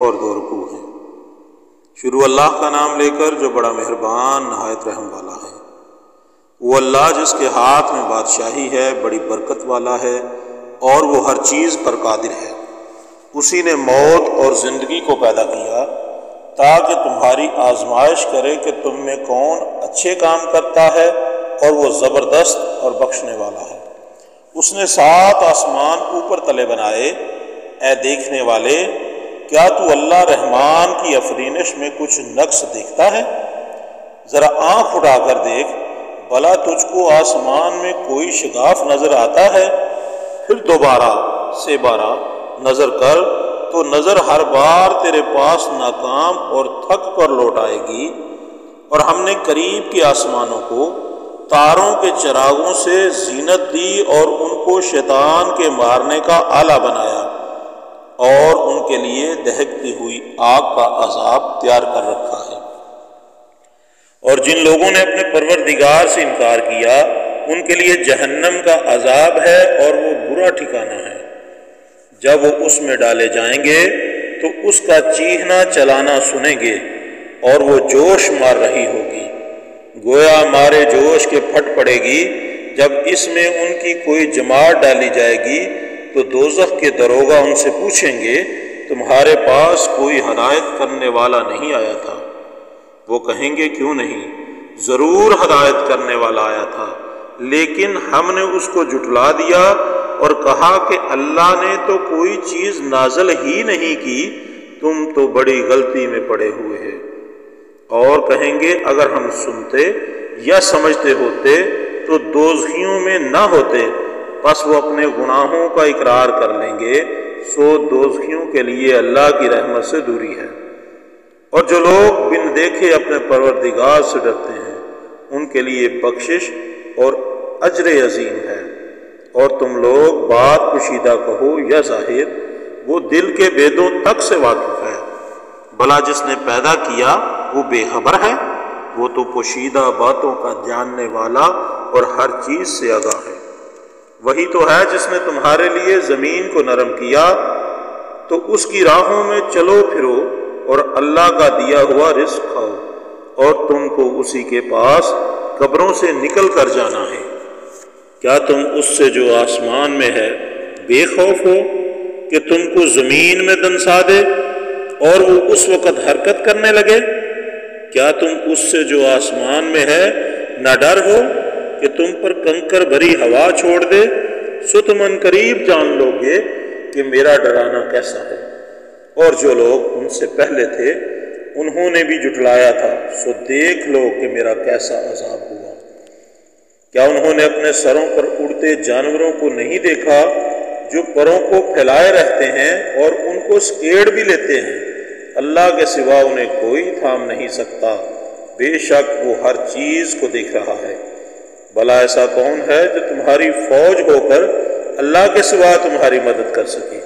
اور 2 رکوع ہیں۔ شروع اللہ کا نام لے کر جو بڑا مہربان نہایت رحم والا ہے۔ وہ اللہ جس کے ہاتھ میں بادشاہی ہے، بڑی برکت والا ہے اور وہ ہر چیز پر قادر ہے۔ اسی نے موت اور زندگی کو پیدا کیا تاکہ تمہاری آزمائش کرے کہ تم میں کون اچھے کام کرتا ہے، اور وہ زبردست اور بخشنے والا ہے۔ اس نے 7 آسمان اوپر تلے بنائے۔ اے دیکھنے والے، کیا تو اللہ رحمان کی افرینش میں کچھ نقص دیکھتا ہے؟ ذرا آنکھ اٹھا کر دیکھ، بھلا تجھ کو آسمان میں کوئی شگاف نظر آتا ہے؟ پھر دوبارہ سے بارہ نظر کر تو نظر ہر بار تیرے پاس ناکام اور تھک کر لوٹ آئے گی۔ اور ہم نے قریب کے آسمانوں کو تاروں کے چراغوں سے زینت دی اور ان کو شیطان کے مارنے کا آلہ بنایا، اور ان کے لیے دہکتی ہوئی آگ کا عذاب تیار کر رکھا ہے۔ اور جن لوگوں نے اپنے پروردگار سے انکار کیا، ان کے لیے جہنم کا عذاب ہے اور وہ برا ٹھکانہ ہے۔ جب وہ اس میں ڈالے جائیں گے تو اس کا چیخنا چلانا سنیں گے، اور وہ جوش مار رہی ہوگی، گویا مارے جوش کے پھٹ پڑے گی۔ جب اس میں ان کی کوئی جماعت ڈالی جائے گی تو دوزخ کے داروغہ ان سے پوچھیں گے، تمہارے پاس کوئی ہدایت کرنے والا نہیں آیا تھا؟ وہ کہیں گے، کیوں نہیں، ضرور ہدایت کرنے والا آیا تھا، لیکن ہم نے اس کو جھٹلا دیا اور کہا کہ اللہ نے تو کوئی چیز نازل ہی نہیں کی، تم تو بڑی غلطی میں پڑے ہوئے ہیں۔ اور کہیں گے، اگر ہم سنتے یا سمجھتے ہوتے تو دوزخیوں میں نہ ہوتے۔ پس وہ اپنے گناہوں کا اقرار کر لیں گے، سو دوزخیوں کے لیے اللہ کی رحمت سے دوری ہے۔ اور جو لوگ بن دیکھے اپنے پروردگار سے ڈرتے ہیں، ان کے لیے بخشش اور اجر عظیم ہے۔ اور تم لوگ بات پوشیدہ کہو یا ظاہر، وہ دل کے بیدوں تک سے واقف ہے۔ بھلا جس نے پیدا کیا وہ بے خبر ہے؟ وہ تو پوشیدہ باتوں کا جاننے والا اور ہر چیز سے آگاہ ہے۔ وہی تو ہے جس نے تمہارے لیے زمین کو نرم کیا، تو اس کی راہوں میں چلو پھرو اور اللہ کا دیا ہوا رزق کھاؤ، اور تم کو اسی کے پاس قبروں سے نکل کر جانا ہے۔ کیا تم اس سے جو آسمان میں ہے بے خوف ہو کہ تم کو زمین میں دنسا دے اور وہ اس وقت حرکت کرنے لگے؟ کیا تم اس سے جو آسمان میں ہے نہ ڈر ہو کہ تم پر کنکر بھری ہوا چھوڑ دے؟ سو تم ان قریب جان لو گے کہ میرا ڈرانا کیسا ہے۔ اور جو لوگ ان سے پہلے تھے انہوں نے بھی جھٹلایا تھا، سو دیکھ لو کہ میرا کیسا عذاب ہوا۔ کیا انہوں نے اپنے سروں پر اڑتے جانوروں کو نہیں دیکھا جو پروں کو پھیلائے رہتے ہیں اور ان کو سکیڑ بھی لیتے ہیں؟ اللہ کے سوا انہیں کوئی تھام نہیں سکتا، بے شک وہ ہر چیز کو دیکھ رہا ہے۔ بھلا ایسا کون ہے جو تمہاری فوج ہو کر اللہ کے سوا تمہاری مدد کر سکے؟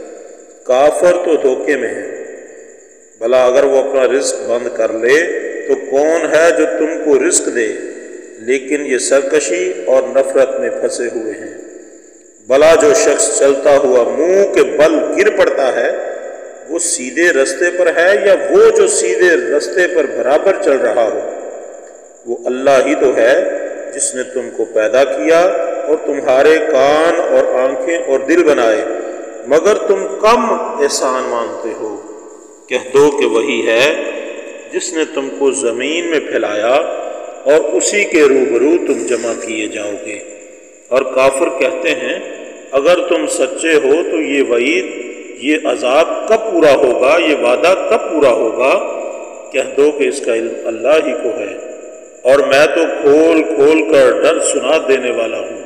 کافر تو دھوکے میں ہے۔ بھلا اگر وہ اپنا رزق بند کر لے تو کون ہے جو تم کو رزق دے؟ لیکن یہ سرکشی اور نفرت میں پھنسے ہوئے ہیں۔ بھلا جو شخص چلتا ہوا منہ کے بل گر پڑتا ہے، وہ سیدھے رستے پر ہے یا وہ جو سیدھے رستے پر برابر چل رہا ہو؟ وہ اللہ ہی تو ہے جس نے تم کو پیدا کیا اور تمہارے کان اور آنکھیں اور دل بنائے، مگر تم کم احسان مانتے ہو۔ کہہ دو کہ وہی ہے جس نے تم کو زمین میں پھیلایا اور اسی کے روبرو تم جمع کیے جاؤ گے۔ اور کافر کہتے ہیں، اگر تم سچے ہو تو یہ وعید، یہ عذاب کب پورا ہوگا، یہ وعدہ کب پورا ہوگا؟ کہہ دو کہ اس کا علم اللہ ہی کو ہے، اور میں تو کھول کھول کر ڈر سنا دینے والا ہوں۔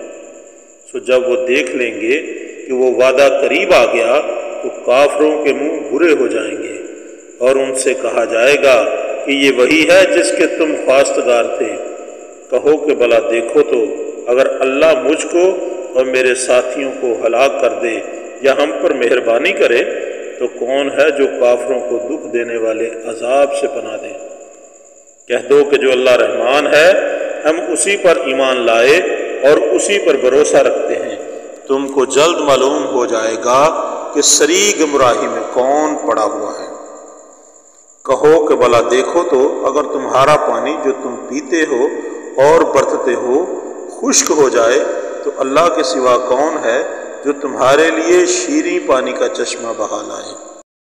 سو جب وہ دیکھ لیں گے کہ وہ وعدہ قریب آ گیا تو کافروں کے منہ برے ہو جائیں گے، اور ان سے کہا جائے گا کہ یہ وہی ہے جس کے تم خواستگار تھے۔ کہو کہ بھلا دیکھو تو، اگر اللہ مجھ کو اور میرے ساتھیوں کو ہلاک کر دے یا ہم پر مہربانی کرے تو کون ہے جو کافروں کو دکھ دینے والے عذاب سے پناہ دے؟ کہہ دو کہ جو اللہ رحمان ہے، ہم اسی پر ایمان لائے اور اسی پر بھروسہ رکھتے ہیں۔ تم کو جلد معلوم ہو جائے گا کہ سری گمراہی میں کون پڑا ہوا ہے۔ کہو کہ بھلا دیکھو تو اگر تمہارا پانی جو تم پیتے ہو اور برتتے ہو خشک ہو جائے تو اللہ کے سوا کون ہے جو تمہارے لیے شیریں پانی کا چشمہ بہا لائے۔